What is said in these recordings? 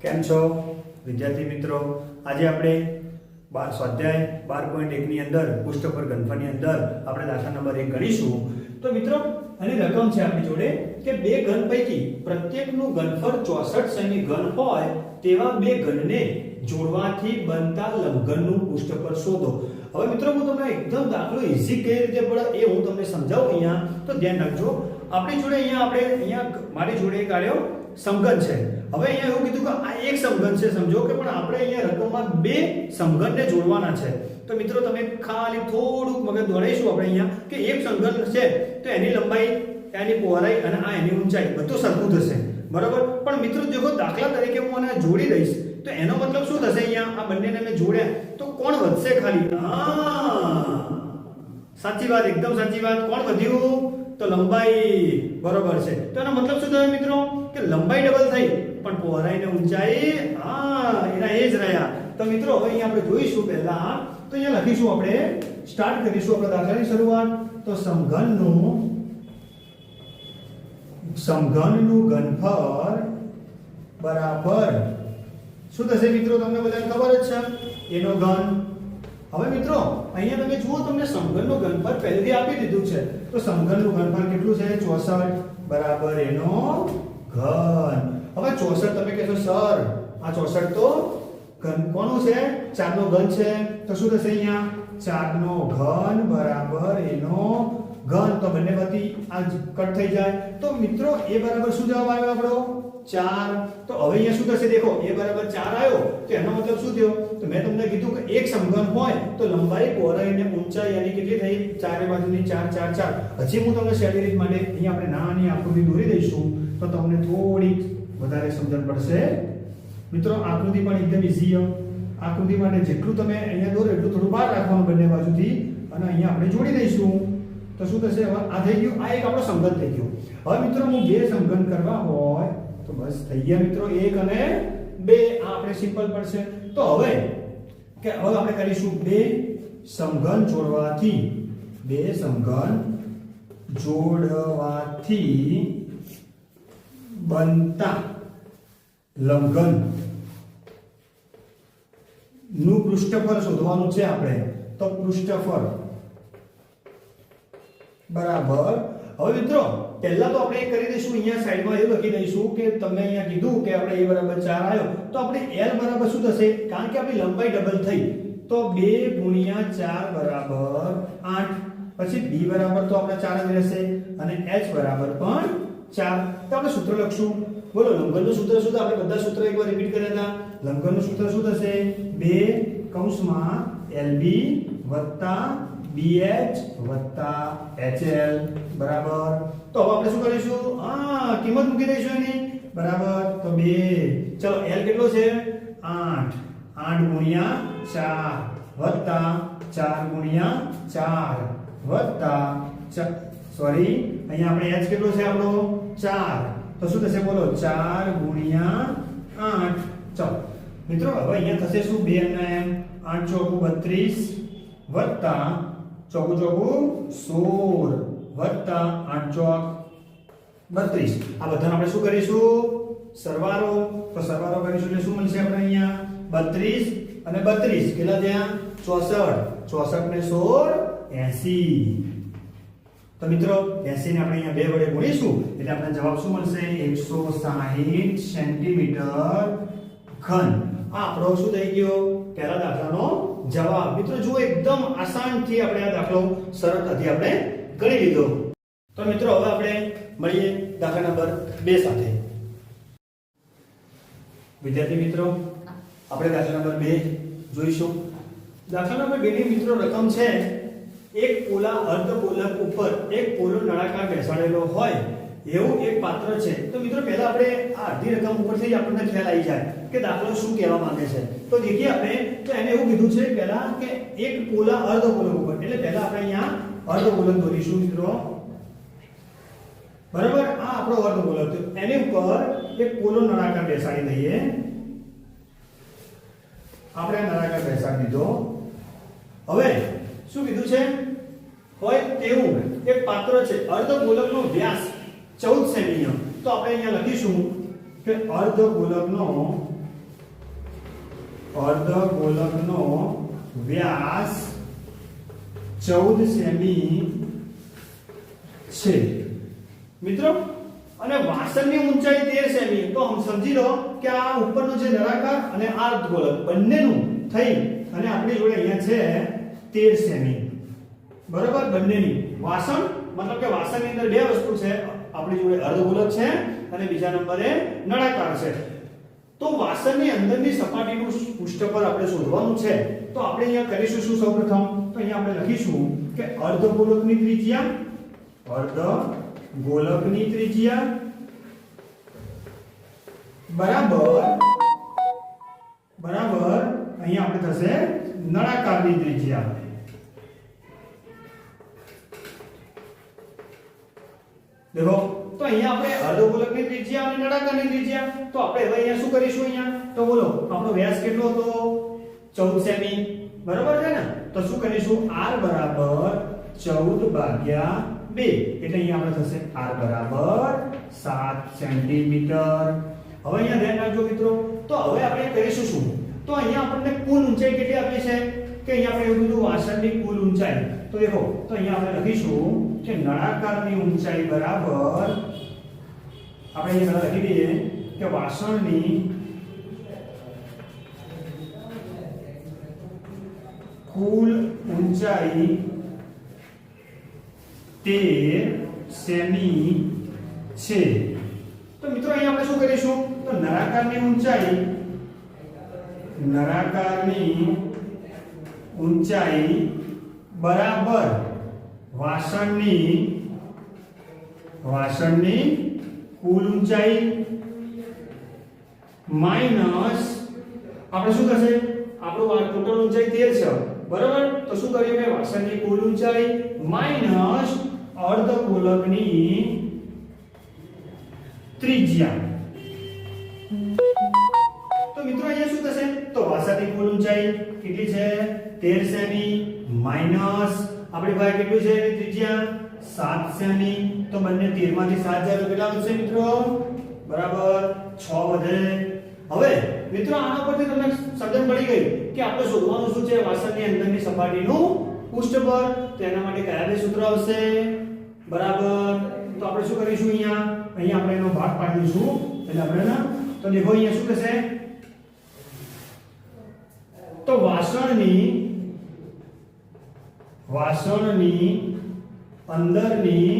કેમ છો વિદ્યાર્થી મિત્રો? આજે આપણે સ્વાધ્યાય 12.1 ની અંદર પુષ્ઠ પર ઘનફળની અંદર આપણે દાખલા નંબર 1 ગણીશું. તો મિત્રો આની રકમ છે આપણી જોડે કે બે ઘન પૈકી પ્રત્યેકનું ઘનફળ 64 સેમી ઘન હોય તેવા બે ઘનને જોડવાથી બનતા લંબઘનનું પુષ્ઠ પર શોધો. હવે મિત્રો હું તમને એકદમ દાખલો ઈઝી કઈ રીતે પડે એ હું તમને સમજાવું અહીંયા, તો ધ્યાન રાખજો. આપણી જોડે અહીંયા મારી જોડે એક આર્યો સમઘન છે. હવે અહીંયા એવું કીધું કે આ એક સમઘન છે, સમજો કે પણ આપણે અહીંયા રકમમાં બે સમઘનને જોડવાના છે. તો મિત્રો તમે ખાલી થોડુંક મગજ દોડાઈશું આપણે અહીંયા કે એક સમઘન છે તો એની લંબાઈ, એની પહોળાઈ અને આ એની ઊંચાઈ બધું સરખું થશે, બરાબર? પણ મિત્રો જો દાખલા તરીકે હું આને જોડી દઈશ તો એનો મતલબ શું થશે? અહીંયા આ બંનેને મેં જોડ્યા તો કોણ વધશે? ખાલી સાચી વાત, એકદમ સાચી વાત. કોણ વધ્યું? તો લંબાઈ, બરોબર છે. તો એનો મતલબ શું થયો મિત્રો? કે લંબાઈ ડબલ થઈ પણ પહોળાઈ ને ઊંચાઈ એના એ જ રહ્યા. તો મિત્રો હવે અહીંયા આપણે જોઈશું પહેલા તો અહીંયા લખીશું, આપણે સ્ટાર્ટ કરીશું આપણે દાખલાની શરૂઆત. તો સમઘનનું ઘનફળ બરાબર શું થશે મિત્રો? તમને બધાને ખબર જ છે, એનો ઘન. હવે મિત્રો અહીંયા તમે જુઓ, તમને સમઘનનું ઘનફળ પહેલેથી આપી દીધું છે. તો સમઘનનું ઘનફળ કેટલું છે? 64 બરાબર એનો ઘન. હવે 64 તમે કહેશો સર આ 64 તો ઘન કોનું છે? 4 નો ઘન છે. તો શું થશે અહીંયા? 4 નો ઘન બરાબર એનો ઘન. તો બંનેમાંથી આ કટ થઈ જાય. તો મિત્રો એ બરાબર શું જવાબ આવ્યો આપણો? 4. તો હવે અહીંયા શું થશે? દેખો એ બરાબર 4 આવ્યો તો એનો મતલબ શું થયો? તો મેં તમને કીધું કે એક સમઘન હોય તો લંબાઈ, પહોળાઈ અને ઊંચાઈ એની કેટલી થઈ? ચારે બાજુની 4 4 4. હજી હું તમને સહેલી રીત માટે અહીંયા આપણે નાની આકૃતિ દોરી દઈશું તો તમને થોડીક વધારે સમજણ પડશે. મિત્રો આકૃતિ પણ એકદમ ઈઝી છે. આકૃતિ માટે જેટલું તમે અહીંયા દોરો એટલું થોડું બહાર રાખવાનું બંને બાજુથી અને અહીંયા આપણે જોડી દઈશું. તો શું થશે? હવે આ થઈ ગયું, આ એક આપણો સમઘન થઈ ગયું. હવે મિત્રો હું બે સમઘન કરવા હોય તો બસ થઈ ગયા મિત્રો, 1 અને 2. આ આપણે સિમ્પલ પડશે. તો હવે આપણે કરીશું બે સમઘન જોડવાથી બનતા લંબઘન નું પૃષ્ઠફળ શોધવાનું છે આપણે. તો પૃષ્ઠફળ બરાબર. હવે મિત્રો પહેલા તો આપણે કરી દઈશું, અહીંયા સાઈડમાં એવું લખી દઈશું કે તમે અહીંયા કીધું કે આપણે a બરાબર 4 આવ્યો તો આપણે l બરાબર શું થશે? કારણ કે આપણી લંબાઈ ડબલ થઈ તો 2 ગુણ્યા 4 બરાબર 8. પછી b બરાબર તો આપણે 4 જ રહેશે અને h બરાબર પણ 4. તો આપણે સૂત્ર લખશું. બોલો લંબઘનનું સૂત્ર શું? તો આપણે બધા સૂત્ર એકવાર રિપીટ કર્યા હતા. લંબઘનનું સૂત્ર શું થશે? 2 કૌંસમાં lb વત્તા BH વત્તા HL બરાબર. તો હવે આપણે શું કરીશું? કિંમત મૂકી દઈશું એની, બરાબર. તો 2, ચલો L કેટલો છે? 8. 8 ગુણ્યા 4 વત્તા 4 ગુણ્યા 4 વત્તા સોરી અહીંયા આપણે H કેટલો છે આપણો? 4. તો શું થશે? બોલો 4 ગુણ્યા 8. ચલો મિત્રો હવે અહીંયા થશે શું? 2 અને 8 ચોકુ 32 વત્તા ચોકુ 16 વત્તા 8 ચોક 32. આ બધાને આપણે શું કરીશું? સરવાળો. તો સરવાળો કરીશું એટલે શું મળશે આપણે અહીંયા? 32 અને 32 કેટલા થયા? 64. 64 ને 16 80. તો મિત્રો 80 ને આપણે અહીંયા 2 વડે ગુણીશું એટલે આપણને જવાબ શું મળશે? 160 સેન્ટીમીટર ઘન. આ આપણો શું થઈ ગયો? પહેલા દાખલાનો જવાબ. મિત્રો જુઓ એકદમ આસાનથી આપણે આ દાખલો સરળતાથી આપણે ગણી લીધો. તો મિત્રો હવે આપણે મળીએ દાખલા નંબર 2 સાથે. વિદ્યાર્થી મિત્રો આપણે દાખલા નંબર 2 જોઈશું. દાખલા નંબર 2 ની મિત્રો રકમ છે, એક પોલા અર્ધગોલક ઉપર એક પોલો નળાકાર બેસાડેલો હોય એવું એક પાત્ર છે. તો મિત્રો પહેલા આપણે આ અડધી રકમ ઉપરથી જ આપણને ખ્યાલ આવી જાય કે દાખલો શું કહેવા માંગે છે. તો દેખીએ આપણે, તો એને એવું કીધું છે પહેલા કે એક પોલા અર્ધગોલક ઉપર, એટલે પહેલા આપણે અહીંયા અર્ધગોલક દોરીશું મિત્રો, બરાબર. આ આપણો અર્ધગોલક, એની ઉપર એક પોલો નળાકાર બેસાડી દઈએ. આપણે નળાકાર બેસાડી દીધો. હવે શું કીધું છે? હોય તેવું એક પાત્ર છે, અર્ધગોલકનો વ્યાસ 14 સેમી. તો આપણે અહીંયા લખીશું કે અર્ધગોલકનો અર્ધગોલકનો વ્યાસ 14 સેમી છે મિત્રો, અને વાસણની ઊંચાઈ 13 સેમી. તો સમજી લો કે આ ઉપરનો જે નળાકાર અને આ અર્ધગોલક બંનેનું થઈ અને આપણી જોડે અહીંયા છે 13 સેમી. બરાબર, બંનેની વાસણ મતલબ કે વાસણની અંદર બે વસ્તુ છે, આપણી જોડે અર્ધગોલક છે અને બીજા નંબરે નળાકાર છે. તો વાસણની અંદરની સપાટીનું પૃષ્ઠફળ આપણે શોધવાનું છે. તો આપણે અહીંયા કરીશું શું? સૌપ્રથમ તો અહીંયા આપણે લખીશું કે અર્ધગોલકની ત્રિજ્યા બરાબર અહીંયા આપણે થશે નળાકારની ત્રિજ્યા. देखो तो અહીંયા આપણે અર્ધગોલકની ત્રિજ્યા અને નળાકારની ત્રિજ્યા, તો આપણે હવે અહીંયા શું કરીશું? અહીંયા તો બોલો આપણો વ્યાસ કેટલો હતો? 14 સેમી. બરાબર છે ને? તો શું કરીશું? r બરાબર 14/2 એટલે અહીંયા આપણે થશે r બરાબર 7 સેન્ટીમીટર. હવે અહીંયા ધ્યાન રાખજો મિત્રો. તો હવે આપણે કરીશું શું? તો અહીંયા આપણને કુલ ઊંચાઈ કેટલી આપી છે કે અહીંયા આપણે એવું કીધું વાસણની કુલ ઊંચાઈ. તો દેખો તો અહીંયા આપણે લખીશું કે નળાકારની ઊંચાઈ બરાબર આપણે અહીંયા લખી દઈએ કે વાસણની કુલ ઊંચાઈ 13 સેમી છે. તો મિત્રો અહીંયા આપણે શું કરીશું? તો નળાકારની ઊંચાઈ બરાબર વાસણની કુલ ઊંચાઈ માઈનસ આપણે શું થશે? આપણું ટોટલ ઊંચાઈ 13 છે. બરાબર, તો શું કરીએ કે વાસણની કુલ ઊંચાઈ માઈનસ અર્ધગોલકની ત્રિજ્યા. તો મિત્રો અહીંયા શું થશે? તો વાસણની કુલ ઊંચાઈ કેટલી છે? 13 સેમી માઈનસ આપણી પાસે કેટલું છે એની ત્રિજ્યા? 7 સેમી. તો બંને 13 માંથી 7 જાય તો કેટલા વધશે મિત્રો? બરાબર 6 વધે. હવે મિત્રો આના પરથી તમને સમજણ પડી ગઈ કે આપણે શોધવાનું શું છે? વાસણની અંદરની સપાટીનું પૃષ્ઠફળ. તો એના માટે કયા બે સૂત્ર આવશે? બરાબર, તો આપણે શું કરીશું? અહીંયા આપણે એનો ભાગ પાડીશું. એટલે આપણે તો દેખો અહીંયા શું થશે? તો વાસણની અંદરની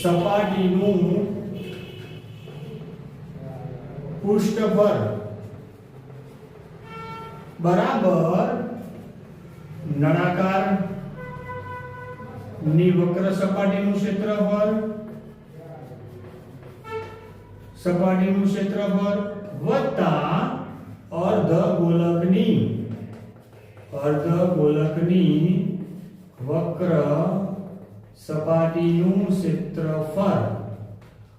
સપાટીનું પૃષ્ઠફળ બરાબર નળાકાર ની વક્ર સપાટીનું ક્ષેત્રફળ વત્તા અર્ધગોલકની વક્ર સપાટીનું ક્ષેત્રફળ.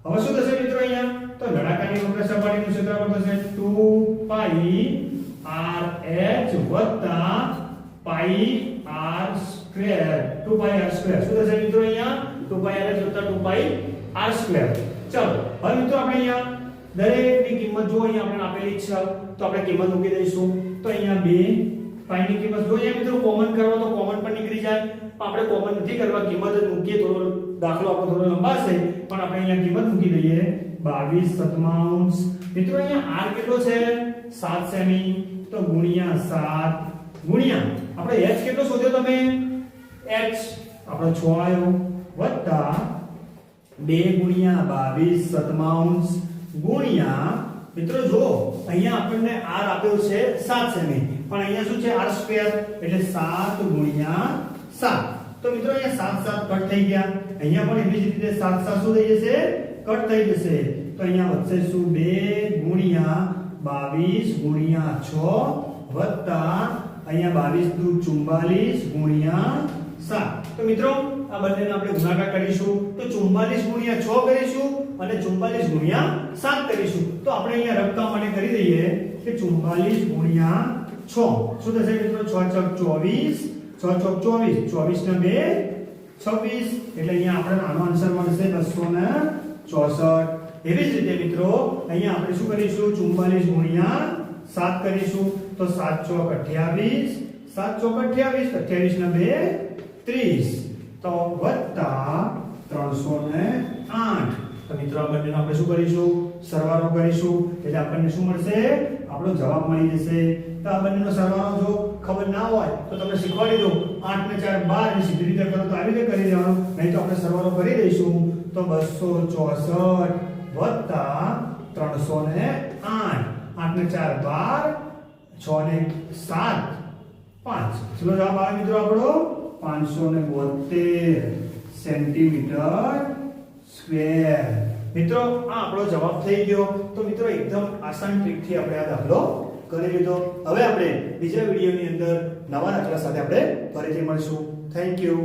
હવે શું થશે મિત્રો? અહીંયા તો નળાકારની વક્ર સપાટીનું ક્ષેત્રફળ થશે 2πrh વત્તા πr સ્ક્વેર. 2πr સ્ક્વેર શું થશે મિત્રો? અહીંયા 2πrh વત્તા 2πr સ્ક્વેર. ચલો હવે મિત્રો આપણે અહીંયા દરેકની કિંમત જો અહીંયા આપણે આપેલી છે તો આપણે કિંમત મૂકી દઈશું. તો અહીંયા 2 પાઈ ની કિંમત જો અહીંયા મિત્રો કોમન કરવા તો કોમન પણ નીકળી જાય. આપણે કોમન નથી કરવા, કિંમત જ મૂકીએ. થોડો દાખલો આપણો થોડો લંબાશે પણ આપણે અહીંયા કિંમત મૂકી દઈએ 22/7. મિત્રો અહીંયા r કેટલો છે? 7 સેમી. તો ગુણ્યા 7 ગુણ્યા આપણે h કેટલો શોધ્યો તમે? h આપણો 6 આવ્યો વત્તા 2 ગુણ્યા 22/7 ગુણ્યા મિત્રો જો અહીંયા આપણને r આપ્યો છે 7 સેમી પણ અહીંયા શું છે? r સ્ક્વેર એટલે 7 ગુણ્યા 7. તો મિત્રો અહીંયા 7 7 કટ થઈ ગયા. અહીંયા પણ એવી જ રીતે 7 7 શું થઈ જશે? કટ થઈ જશે. તો અહીંયા વધશે શું? 2 ગુણ્યા 22 ગુણ્યા 6 વત્તા અહીંયા 22 × 44 ગુણ્યા 7. તો મિત્રો આ બંનેને આપણે ગુણાકાર કરીશું. તો 44 ગુણ્યા 6 કરીશું અને 44 ગુણ્યા 7 કરીશું. તો આપણે અહીંયા રકમ માટે કરી દઈએ કે 44 ગુણ્યા 6 શું થશે મિત્રો? 6 × 24 6 × 24 24 ને 2 26 એટલે અહીંયા આપણે આનો આન્સર મળશે 264. એવી જ રીતે મિત્રો અહીંયા આપણે શું કરીશું? 44 ગુણ્યા 7 કરીશું તો 7 ચોક 28, 7 ચોક 28, 28 ના 2 30, તો વત્તા 308. તો મિત્રો આ બંનેનો આપણે શું કરીશું? સરવાળો કરીશું એટલે આપણને શું મળશે? આપણો જવાબ મળી જશે. તો આ બંનેનો સરવાળો જો ખબર ના હોય તો તમને શીખવાડી દઉં. 8 ને 4 12 ની સીધી રીતે કરો તો આવી રીતે કરી દેવાનું. નહીં તો આપણે સરવાળો કરી દઈશું તો 264 વત્તા 308. 8 ને 4 12, 6 ને 7 5. ચલો જવાબ આવે મિત્રો આપણો 572 સેન્ટીમીટર સ્ક્વેર. મિત્રો આ આપણો જવાબ થઈ ગયો. તો મિત્રો એકદમ આસાન ટ્રીકથી આપણે આ દાખલો કરી લીધો. હવે આપણે બીજા વિડીયોની અંદર નવા દાખલા સાથે આપણે ફરીથી મળીશું. Thank you.